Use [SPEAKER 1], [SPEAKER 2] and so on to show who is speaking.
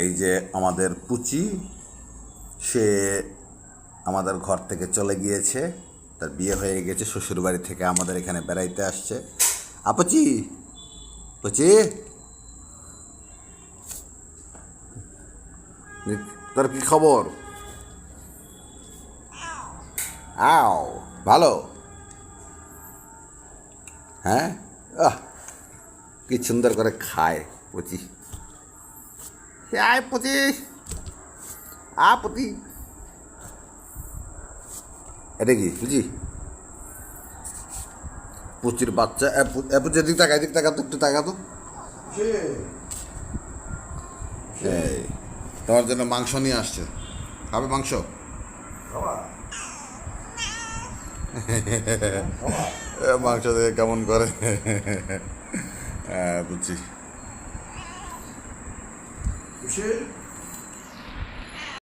[SPEAKER 1] এই যে আমাদের পুচি, সে আমাদের ঘর থেকে চলে গিয়েছে, তার বিয়ে হয়ে গেছে, শ্বশুরবাড়ি থেকে আমাদের এখানে বেড়াইতে আসছে। আপুচি, পুচি, তোর কি খবর? আও, ভালো? হ্যাঁ, আহ, কি সুন্দর করে খায় পুচি। আয় পুচি, পুচি, এটা কি পুচি? পুচির বাচ্চা। পুচি, এদিক তাকা, এদিক তাকা তো, একটু তাকা তো। এই তোমার জন্য মাংস নিয়ে আসছে, খাবে মাংস? মাংস দেখে কেমন করে। হ্যাঁ, বুঝছি।